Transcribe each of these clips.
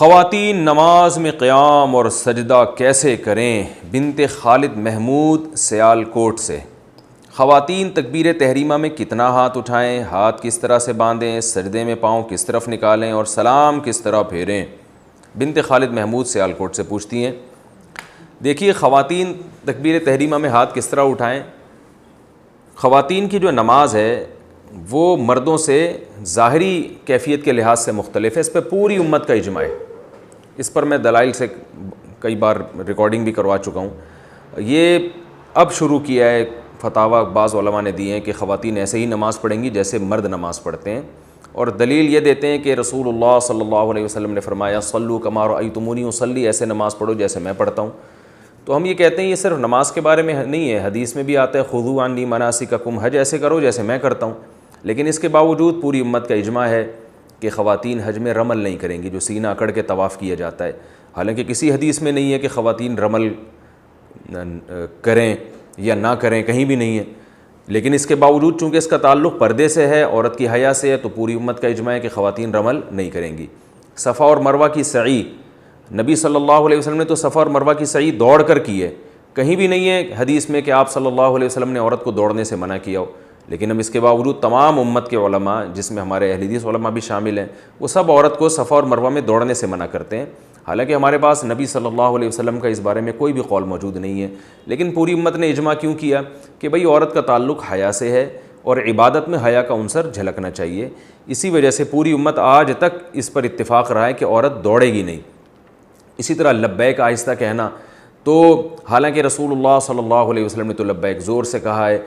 خواتین نماز میں قیام اور سجدہ کیسے کریں؟ بنت خالد محمود سیالکوٹ سے۔ خواتین تکبیر تحریمہ میں کتنا ہاتھ اٹھائیں، ہاتھ کس طرح سے باندھیں، سجدے میں پاؤں کس طرف نکالیں اور سلام کس طرح پھیریں؟ بنت خالد محمود سیالکوٹ سے پوچھتی ہیں۔ دیکھیے، خواتین تکبیر تحریمہ میں ہاتھ کس طرح اٹھائیں۔ خواتین کی جو نماز ہے وہ مردوں سے ظاہری کیفیت کے لحاظ سے مختلف ہے، اس پہ پوری امت کا اجماع ہے۔ اس پر میں دلائل سے کئی بار ریکارڈنگ بھی کروا چکا ہوں۔ یہ اب شروع کیا ہے، فتاویٰ بعض علماء نے دیے ہیں کہ خواتین ایسے ہی نماز پڑھیں گی جیسے مرد نماز پڑھتے ہیں، اور دلیل یہ دیتے ہیں کہ رسول اللہ صلی اللہ علیہ وسلم نے فرمایا صلوا کما رأیتمونی اصلی، ایسے نماز پڑھو جیسے میں پڑھتا ہوں۔ تو ہم یہ کہتے ہیں یہ صرف نماز کے بارے میں نہیں ہے، حدیث میں بھی آتا ہے خذوا عنی مناسککم، حج ایسے کرو جیسے میں کرتا ہوں۔ لیکن اس کے باوجود پوری امت کا اجماع ہے کہ خواتین حج میں رمل نہیں کریں گی، جو سینہ اکڑ کے طواف کیا جاتا ہے۔ حالانکہ کسی حدیث میں نہیں ہے کہ خواتین رمل کریں یا نہ کریں، کہیں بھی نہیں ہے، لیکن اس کے باوجود چونکہ اس کا تعلق پردے سے ہے، عورت کی حیا سے ہے، تو پوری امت کا اجماع ہے کہ خواتین رمل نہیں کریں گی۔ صفا اور مروہ کی سعی، نبی صلی اللہ علیہ وسلم نے تو صفا اور مروہ کی سعی دوڑ کر کی ہے، کہیں بھی نہیں ہے حدیث میں کہ آپ صلی اللہ علیہ وسلم نے عورت کو دوڑنے سے منع کیا ہو۔ لیکن اب اس کے باوجود تمام امت کے علماء، جس میں ہمارے اہل حدیث علماء بھی شامل ہیں، وہ سب عورت کو صفا اور مروہ میں دوڑنے سے منع کرتے ہیں۔ حالانکہ ہمارے پاس نبی صلی اللہ علیہ وسلم کا اس بارے میں کوئی بھی قول موجود نہیں ہے، لیکن پوری امت نے اجماع کیوں کیا کہ بھئی عورت کا تعلق حیا سے ہے اور عبادت میں حیا کا عنصر جھلکنا چاہیے۔ اسی وجہ سے پوری امت آج تک اس پر اتفاق رہا ہے کہ عورت دوڑے گی نہیں۔ اسی طرح لبیک آہستہ کہنا، تو حالانکہ رسول اللہ صلی اللہ علیہ وسلم نے تو لبیک زور سے کہا ہے،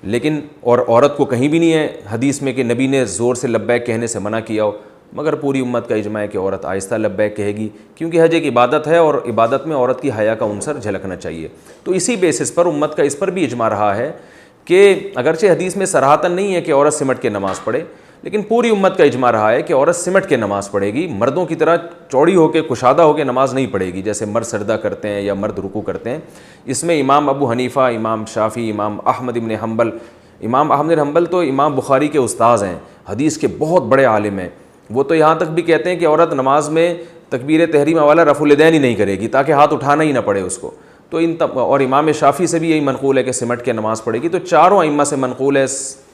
لیکن اور عورت کو کہیں بھی نہیں ہے حدیث میں کہ نبی نے زور سے لبیک کہنے سے منع کیا ہو، مگر پوری امت کا اجماع ہے کہ عورت آہستہ لبیک کہے گی، کیونکہ حج ایک عبادت ہے اور عبادت میں عورت کی حیا کا عنصر جھلکنا چاہیے۔ تو اسی بیسس پر امت کا اس پر بھی اجماع رہا ہے کہ اگرچہ حدیث میں صراحتاً نہیں ہے کہ عورت سمٹ کے نماز پڑھے، لیکن پوری امت کا اجماع رہا ہے کہ عورت سمٹ کے نماز پڑھے گی، مردوں کی طرح چوڑی ہو کے کشادہ ہو کے نماز نہیں پڑھے گی جیسے مرد سجدہ کرتے ہیں یا مرد رکوع کرتے ہیں۔ اس میں امام ابو حنیفہ، امام شافعی، امام احمد بن حنبل، امام احمد بن حنبل تو امام بخاری کے استاذ ہیں، حدیث کے بہت بڑے عالم ہیں، وہ تو یہاں تک بھی کہتے ہیں کہ عورت نماز میں تکبیر تحریمہ والا رفع الیدین ہی نہیں کرے گی تاکہ ہاتھ اٹھانا ہی نہ پڑے اس کو۔ تو اور امام شافعی سے بھی یہی منقول ہے کہ سمٹ کے نماز پڑھے گی۔ تو چاروں ائمہ سے منقول ہے،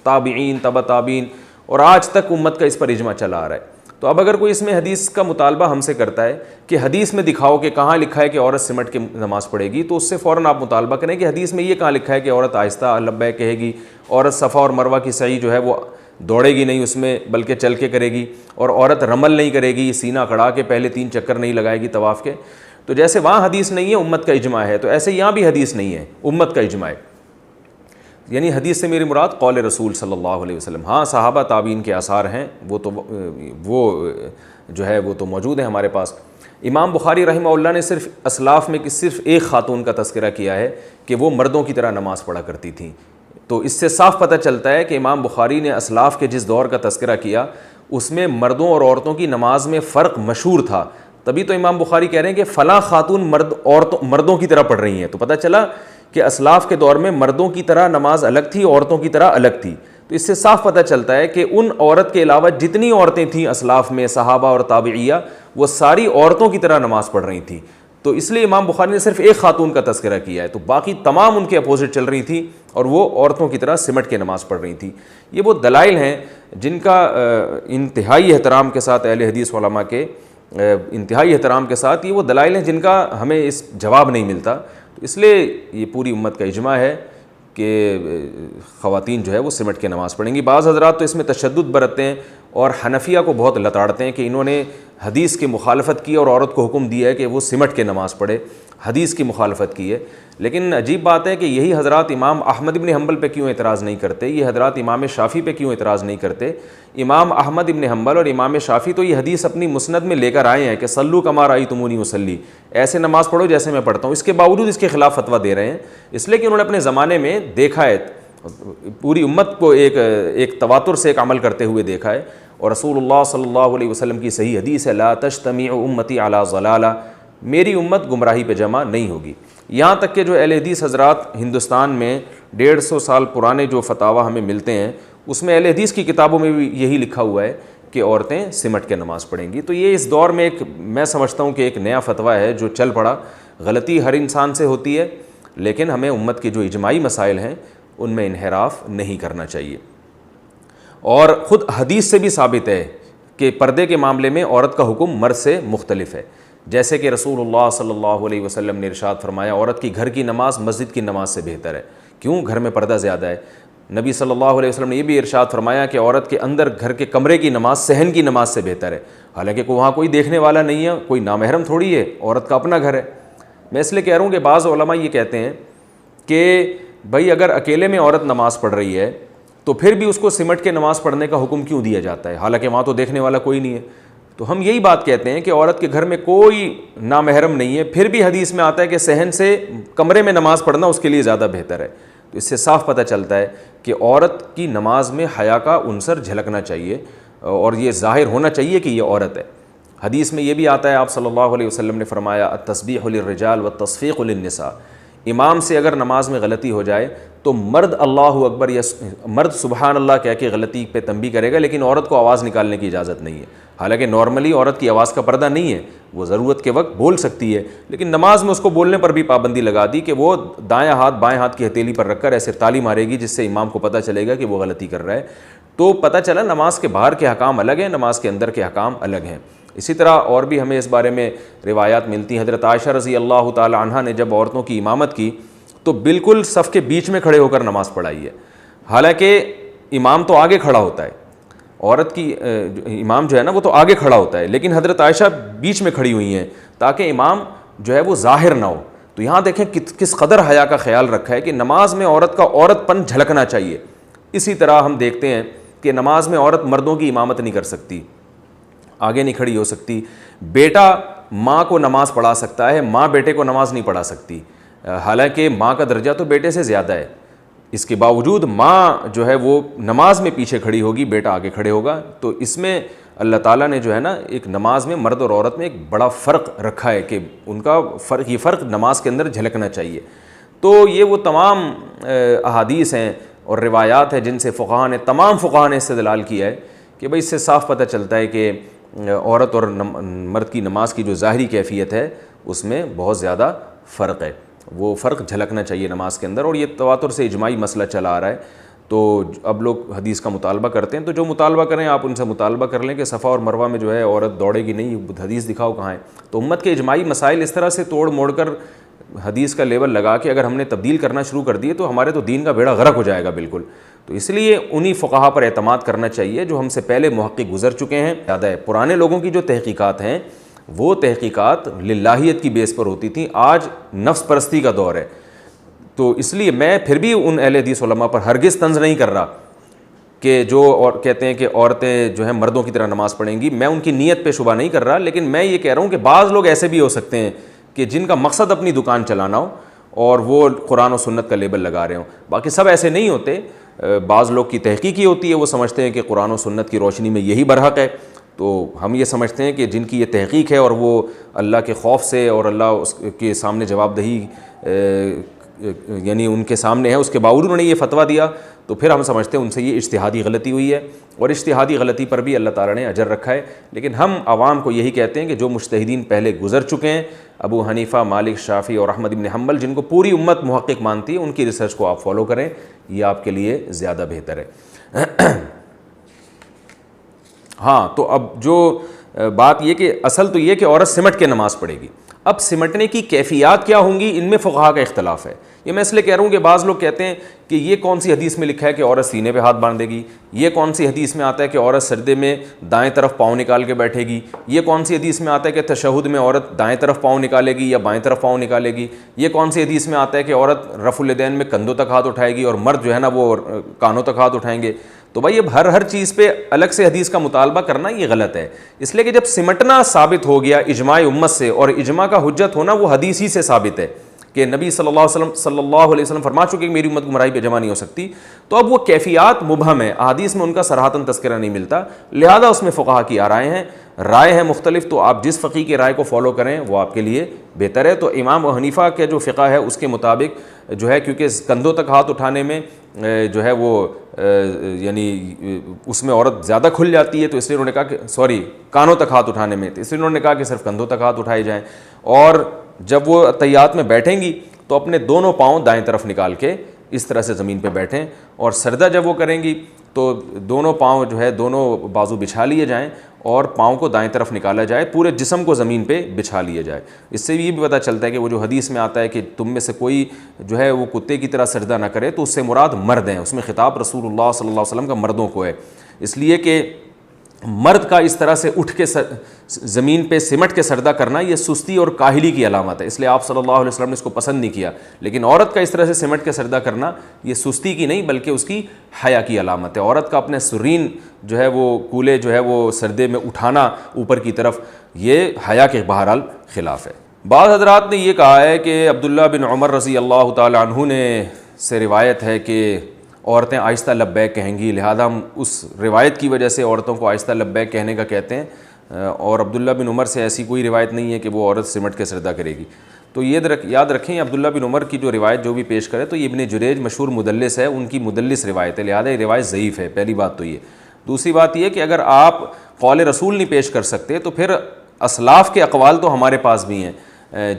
تابعین، تبع تابعین، اور آج تک امت کا اس پر اجماع چلا آ رہا ہے۔ تو اب اگر کوئی اس میں حدیث کا مطالبہ ہم سے کرتا ہے کہ حدیث میں دکھاؤ کہ کہاں لکھا ہے کہ عورت سمٹ کے نماز پڑھے گی، تو اس سے فوراً آپ مطالبہ کریں کہ حدیث میں یہ کہاں لکھا ہے کہ عورت آہستہ لبیک کہے گی، عورت صفا اور مروہ کی سعی جو ہے وہ دوڑے گی نہیں اس میں بلکہ چل کے کرے گی، اور عورت رمل نہیں کرے گی، سینہ کڑا کے پہلے 3 چکر نہیں لگائے گی طواف کے۔ تو جیسے وہاں حدیث نہیں ہے، امت کا اجماع ہے، تو ایسے یہاں بھی حدیث نہیں ہے، امت کا اجماع ہے۔ یعنی حدیث سے میری مراد قول رسول صلی اللہ علیہ وسلم۔ ہاں صحابہ تابعین کے آثار ہیں، وہ جو ہے وہ تو موجود ہیں ہمارے پاس۔ امام بخاری رحمہ اللہ نے صرف اسلاف میں صرف ایک خاتون کا تذکرہ کیا ہے کہ وہ مردوں کی طرح نماز پڑھا کرتی تھیں۔ تو اس سے صاف پتہ چلتا ہے کہ امام بخاری نے اسلاف کے جس دور کا تذکرہ کیا اس میں مردوں اور عورتوں کی نماز میں فرق مشہور تھا، تبھی تو امام بخاری کہہ رہے ہیں کہ فلاں خاتون مردوں کی طرح پڑھ رہی ہیں۔ تو پتہ چلا کہ اسلاف کے دور میں مردوں کی طرح نماز الگ تھی، عورتوں کی طرح الگ تھی۔ تو اس سے صاف پتہ چلتا ہے کہ ان عورت کے علاوہ جتنی عورتیں تھیں اسلاف میں، صحابہ اور تابعیہ، وہ ساری عورتوں کی طرح نماز پڑھ رہی تھیں۔ تو اس لیے امام بخاری نے صرف ایک خاتون کا تذکرہ کیا ہے، تو باقی تمام ان کے اپوزٹ چل رہی تھیں اور وہ عورتوں کی طرح سمٹ کے نماز پڑھ رہی تھیں۔ یہ وہ دلائل ہیں جن کا انتہائی احترام کے ساتھ اہل حدیث علماء کے انتہائی احترام کے ساتھ یہ وہ دلائل ہیں جن کا ہمیں اس جواب نہیں ملتا۔ تو اس لیے یہ پوری امت کا اجماع ہے کہ خواتین جو ہے وہ سمٹ کے نماز پڑھیں گی۔ بعض حضرات تو اس میں تشدد برتتے ہیں اور حنفیہ کو بہت لتاڑتے ہیں کہ انہوں نے حدیث کی مخالفت کی اور عورت کو حکم دیا ہے کہ وہ سمٹ کے نماز پڑھے، حدیث کی مخالفت کی ہے۔ لیکن عجیب بات ہے کہ یہی حضرات امام احمد بن حنبل پہ کیوں اعتراض نہیں کرتے، یہ حضرات امام شافعی پہ کیوں اعتراض نہیں کرتے؟ امام احمد بن حنبل اور امام شافعی تو یہ حدیث اپنی مسند میں لے کر آئے ہیں کہ صلوا کما رأیتمونی اصلی، ایسے نماز پڑھو جیسے میں پڑھتا ہوں، اس کے باوجود اس کے خلاف فتویٰ دے رہے ہیں، اس لیے کہ انہوں نے اپنے زمانے میں دیکھا ہے، پوری امت کو ایک تواتر سے ایک عمل کرتے ہوئے دیکھا ہے، اور رسول اللہ صلی اللہ علیہ وسلم کی صحیح حدیث ہے لا تجتمع امتی علی ضلالہ، میری امت گمراہی پہ جمع نہیں ہوگی۔ یہاں تک کہ جو اہل حدیث حضرات ہندوستان میں 150 سال پرانے جو فتاویٰ ہمیں ملتے ہیں اس میں اہل حدیث کی کتابوں میں بھی یہی لکھا ہوا ہے کہ عورتیں سمٹ کے نماز پڑھیں گی۔ تو یہ اس دور میں ایک میں سمجھتا ہوں کہ ایک نیا فتویٰ ہے جو چل پڑا۔ غلطی ہر انسان سے ہوتی ہے، لیکن ہمیں امت کے جو اجماعی مسائل ہیں ان میں انحراف نہیں کرنا چاہیے۔ اور خود حدیث سے بھی ثابت ہے کہ پردے کے معاملے میں عورت کا حکم مرد سے مختلف ہے، جیسے کہ رسول اللہ صلی اللہ علیہ وسلم نے ارشاد فرمایا عورت کی گھر کی نماز مسجد کی نماز سے بہتر ہے۔ کیوں؟ گھر میں پردہ زیادہ ہے۔ نبی صلی اللہ علیہ وسلم نے یہ بھی ارشاد فرمایا کہ عورت کے اندر گھر کے کمرے کی نماز صحن کی نماز سے بہتر ہے، حالانکہ وہاں کوئی دیکھنے والا نہیں ہے، کوئی نامحرم تھوڑی ہے، عورت کا اپنا گھر ہے۔ میں اس لیے کہہ رہا ہوں کہ بعض علماء یہ کہتے ہیں کہ بھائی اگر اکیلے میں عورت نماز پڑھ رہی ہے تو پھر بھی اس کو سمٹ کے نماز پڑھنے کا حکم کیوں دیا جاتا ہے، حالانکہ وہاں تو دیکھنے والا کوئی نہیں ہے۔ تو ہم یہی بات کہتے ہیں کہ عورت کے گھر میں کوئی نامحرم نہیں ہے، پھر بھی حدیث میں آتا ہے کہ صحن سے کمرے میں نماز پڑھنا اس کے لیے زیادہ بہتر ہے۔ تو اس سے صاف پتہ چلتا ہے کہ عورت کی نماز میں حیا کا عنصر جھلکنا چاہیے اور یہ ظاہر ہونا چاہیے کہ یہ عورت ہے۔ حدیث میں یہ بھی آتا ہے، آپ صلی اللہ علیہ وسلم نے فرمایا التسبیح للرجال والتصفیق للنساء، امام سے اگر نماز میں غلطی ہو جائے تو مرد اللہ اکبر یا مرد سبحان اللہ کہہ کے غلطی پہ تنبیہ کرے گا، لیکن عورت کو آواز نکالنے کی اجازت نہیں ہے۔ حالانکہ نارملی عورت کی آواز کا پردہ نہیں ہے، وہ ضرورت کے وقت بول سکتی ہے، لیکن نماز میں اس کو بولنے پر بھی پابندی لگا دی کہ وہ دائیں ہاتھ بائیں ہاتھ کی ہتھیلی پر رکھ کر ایسے تالی مارے گی جس سے امام کو پتہ چلے گا کہ وہ غلطی کر رہا ہے۔ تو پتہ چلا نماز کے باہر کے حکام الگ ہیں، نماز کے اندر کے حکام الگ ہیں۔ اسی طرح اور بھی ہمیں اس بارے میں روایات ملتی ہیں۔ حضرت عائشہ رضی اللہ تعالی عنہا نے جب عورتوں کی امامت کی تو بالکل صف کے بیچ میں کھڑے ہو کر نماز پڑھائی ہے، حالانکہ امام تو آگے کھڑا ہوتا ہے، عورت کی امام جو ہے نا وہ تو آگے کھڑا ہوتا ہے، لیکن حضرت عائشہ بیچ میں کھڑی ہوئی ہیں تاکہ امام جو ہے وہ ظاہر نہ ہو۔ تو یہاں دیکھیں کس قدر حیا کا خیال رکھا ہے کہ نماز میں عورت کا عورت پن جھلکنا چاہیے۔ اسی طرح ہم دیکھتے ہیں کہ نماز میں عورت مردوں کی امامت نہیں کر سکتی، آگے نہیں کھڑی ہو سکتی۔ بیٹا ماں کو نماز پڑھا سکتا ہے، ماں بیٹے کو نماز نہیں پڑھا سکتی، حالانکہ ماں کا درجہ تو بیٹے سے زیادہ ہے۔ اس کے باوجود ماں جو ہے وہ نماز میں پیچھے کھڑی ہوگی، بیٹا آگے کھڑے ہوگا۔ تو اس میں اللہ تعالیٰ نے جو ہے نا ایک نماز میں مرد اور عورت میں ایک بڑا فرق رکھا ہے کہ ان کا یہ فرق نماز کے اندر جھلکنا چاہیے۔ تو یہ وہ تمام احادیث ہیں اور روایات ہیں جن سے تمام فقہاء نے استدلال کیا ہے کہ بھئی اس سے صاف پتہ چلتا ہے کہ عورت اور مرد کی نماز کی جو ظاہری کیفیت ہے اس میں بہت زیادہ فرق ہے، وہ فرق جھلکنا چاہیے نماز کے اندر، اور یہ تواتر سے اجماعی مسئلہ چلا آ رہا ہے۔ تو اب لوگ حدیث کا مطالبہ کرتے ہیں، تو جو مطالبہ کریں آپ ان سے مطالبہ کر لیں کہ صفا اور مروہ میں جو ہے عورت دوڑے گی نہیں، حدیث دکھاؤ کہاں ہے۔ تو امت کے اجماعی مسائل اس طرح سے توڑ موڑ کر حدیث کا لیبل لگا کے اگر ہم نے تبدیل کرنا شروع کر دیے تو ہمارے تو دین کا بیڑا غرق ہو جائے گا بالکل۔ تو اس لیے انہی فقہا پر اعتماد کرنا چاہیے جو ہم سے پہلے محقق گزر چکے ہیں۔ زیادہ ہے پرانے لوگوں کی جو تحقیقات ہیں وہ تحقیقات للہیت کی بیس پر ہوتی تھیں، آج نفس پرستی کا دور ہے۔ تو اس لیے میں پھر بھی ان اہل حدیث علماء پر ہرگز طنز نہیں کر رہا کہ جو اور کہتے ہیں کہ عورتیں جو ہیں مردوں کی طرح نماز پڑھیں گی، میں ان کی نیت پہ شبہ نہیں کر رہا، لیکن میں یہ کہہ رہا ہوں کہ بعض لوگ ایسے بھی ہو سکتے ہیں کہ جن کا مقصد اپنی دکان چلانا ہو اور وہ قرآن و سنت کا لیبل لگا رہے ہوں، باقی سب ایسے نہیں ہوتے۔ بعض لوگ کی تحقیق ہی ہوتی ہے، وہ سمجھتے ہیں کہ قرآن و سنت کی روشنی میں یہی برحق ہے، تو ہم یہ سمجھتے ہیں کہ جن کی یہ تحقیق ہے اور وہ اللہ کے خوف سے اور اللہ اس کے سامنے جواب دہی یعنی ان کے سامنے ہے، اس کے باوجود انہوں نے یہ فتویٰ دیا، تو پھر ہم سمجھتے ہیں ان سے یہ اجتہادی غلطی ہوئی ہے، اور اجتہادی غلطی پر بھی اللہ تعالیٰ نے اجر رکھا ہے۔ لیکن ہم عوام کو یہی کہتے ہیں کہ جو مجتہدین پہلے گزر چکے ہیں، ابو حنیفہ، مالک، شافعی اور احمد بن حنبل، جن کو پوری امت محقق مانتی ہے، ان کی ریسرچ کو آپ فالو کریں، یہ آپ کے لیے زیادہ بہتر ہے۔ ہاں، تو اب جو بات یہ کہ اصل تو یہ کہ عورت سمٹ کے نماز پڑھے گی۔ اب سمٹنے کی کیفیات کیا ہوں گی، ان میں فقہا کا اختلاف ہے۔ یہ میں اس لیے کہہ رہا ہوں کہ بعض لوگ کہتے ہیں کہ یہ کون سی حدیث میں لکھا ہے کہ عورت سینے پہ ہاتھ باندھے گی، یہ کون سی حدیث میں آتا ہے کہ عورت سجدے میں دائیں طرف پاؤں نکال کے بیٹھے گی، یہ کون سی حدیث میں آتا ہے کہ تشہد میں عورت دائیں طرف پاؤں نکالے گی یا بائیں طرف پاؤں نکالے گی، یہ کون سی حدیث میں آتا ہے کہ عورت رفع الیدین میں کندھوں تک ہاتھ اٹھائے گی اور مرد جو ہے نا وہ کانوں تک ہاتھ اٹھائیں گے۔ تو بھائی اب ہر چیز پہ الگ سے حدیث کا مطالبہ کرنا یہ غلط ہے، اس لیے کہ جب سمٹنا ثابت ہو گیا اجماع امت سے، اور اجماع کا حجت ہونا وہ حدیث ہی سے ثابت ہے کہ نبی صلی اللہ علیہ وسلم فرما چکے کہ میری امت گمراہی پہ جمع نہیں ہو سکتی، تو اب وہ کیفیات مبہم ہے، احادیث میں ان کا صراحتاً تذکرہ نہیں ملتا، لہذا اس میں فقہا کی رائے ہیں مختلف، تو آپ جس فقیہ کی رائے کو فالو کریں وہ آپ کے لیے بہتر ہے۔ تو امام ابو حنیفہ کے جو فقہ ہے اس کے مطابق جو ہے، کیونکہ کندھوں تک ہاتھ اٹھانے میں جو ہے وہ یعنی اس میں عورت زیادہ کھل جاتی ہے، تو اس لیے انہوں نے کہا کہ کانوں تک ہاتھ اٹھانے میں، تو اس لیے انہوں نے کہا کہ صرف کندھوں تک ہاتھ اٹھائے جائیں. اور جب وہ تحیات میں بیٹھیں گی تو اپنے دونوں پاؤں دائیں طرف نکال کے اس طرح سے زمین پہ بیٹھیں، اور سجدہ جب وہ کریں گی تو دونوں پاؤں جو ہے دونوں بازو بچھا لیے جائیں اور پاؤں کو دائیں طرف نکالا جائے، پورے جسم کو زمین پہ بچھا لیا جائے. اس سے یہ بھی پتہ چلتا ہے کہ وہ جو حدیث میں آتا ہے کہ تم میں سے کوئی جو ہے وہ کتے کی طرح سجدہ نہ کرے، تو اس سے مراد مرد ہیں، اس میں خطاب رسول اللہ صلی اللہ علیہ وسلم کا مردوں کو ہے، اس لیے کہ مرد کا اس طرح سے اٹھ کے زمین پہ سمٹ کے سجدہ کرنا یہ سستی اور کاہلی کی علامت ہے، اس لیے آپ صلی اللہ علیہ وسلم نے اس کو پسند نہیں کیا. لیکن عورت کا اس طرح سے سمٹ کے سجدہ کرنا یہ سستی کی نہیں بلکہ اس کی حیا کی علامت ہے. عورت کا اپنے سرین جو ہے وہ کولے جو ہے وہ سردے میں اٹھانا اوپر کی طرف، یہ حیا کے بہرحال خلاف ہے. بعض حضرات نے یہ کہا ہے کہ عبداللہ بن عمر رضی اللہ تعالی عنہ نے سے روایت ہے کہ عورتیں آہستہ لبیک کہیں گی، لہذا ہم اس روایت کی وجہ سے عورتوں کو آہستہ لبیک کہنے کا کہتے ہیں، اور عبداللہ بن عمر سے ایسی کوئی روایت نہیں ہے کہ وہ عورت سمٹ کے سجدہ کرے گی. تو یہ یاد رکھیں عبداللہ بن عمر کی جو روایت جو بھی پیش کرے تو یہ ابن جریج مشہور مدلس ہے، ان کی مدلس روایت ہے، لہذا یہ روایت ضعیف ہے. پہلی بات تو یہ. دوسری بات یہ کہ اگر آپ قول رسول نہیں پیش کر سکتے تو پھر اسلاف کے اقوال تو ہمارے پاس بھی ہیں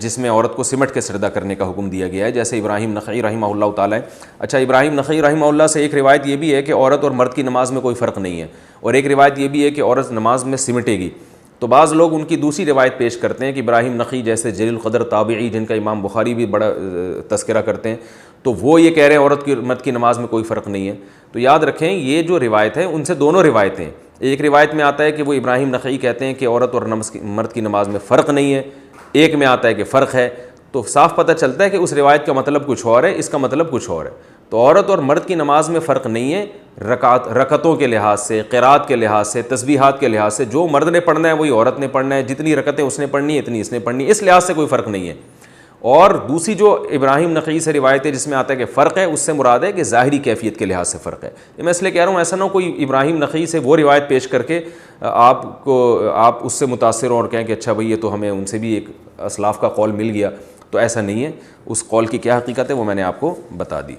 جس میں عورت کو سمٹ کے سجدہ کرنے کا حکم دیا گیا ہے، جیسے ابراہیم نخعی رحمہ اللہ تعالیٰ. اچھا، ابراہیم نخعی رحمہ اللہ سے ایک روایت یہ بھی ہے کہ عورت اور مرد کی نماز میں کوئی فرق نہیں ہے، اور ایک روایت یہ بھی ہے کہ عورت نماز میں سمٹے گی. تو بعض لوگ ان کی دوسری روایت پیش کرتے ہیں کہ ابراہیم نخعی جیسے جلیل القدر تابعی جن کا امام بخاری بھی بڑا تذکرہ کرتے ہیں، تو وہ یہ کہہ رہے ہیں عورت کی مرد کی نماز میں کوئی فرق نہیں ہے. تو یاد رکھیں یہ جو روایت ہے ان سے دونوں روایتیں، ایک روایت میں آتا ہے کہ وہ ابراہیم نخعی کہتے ہیں کہ عورت اور مرد کی نماز میں فرق نہیں ہے، ایک میں آتا ہے کہ فرق ہے. تو صاف پتہ چلتا ہے کہ اس روایت کا مطلب کچھ اور ہے، اس کا مطلب کچھ اور ہے. تو عورت اور مرد کی نماز میں فرق نہیں ہے رکعتوں کے لحاظ سے، قرات کے لحاظ سے، تسبیحات کے لحاظ سے. جو مرد نے پڑھنا ہے وہی عورت نے پڑھنا ہے، جتنی رکعتیں اس نے پڑھنی ہے اتنی اس نے پڑھنی ہے، اس لحاظ سے کوئی فرق نہیں ہے. اور دوسری جو ابراہیم نخعی سے روایت ہے جس میں آتا ہے کہ فرق ہے، اس سے مراد ہے کہ ظاہری کیفیت کے لحاظ سے فرق ہے. میں اس لیے کہہ رہا ہوں ایسا نہ ہو کوئی ابراہیم نخعی سے وہ روایت پیش کر کے آپ اس سے متاثر ہوں اور کہیں کہ اچھا بھئی یہ تو ہمیں ان سے بھی ایک اسلاف کا قول مل گیا. تو ایسا نہیں ہے، اس قول کی کیا حقیقت ہے وہ میں نے آپ کو بتا دی.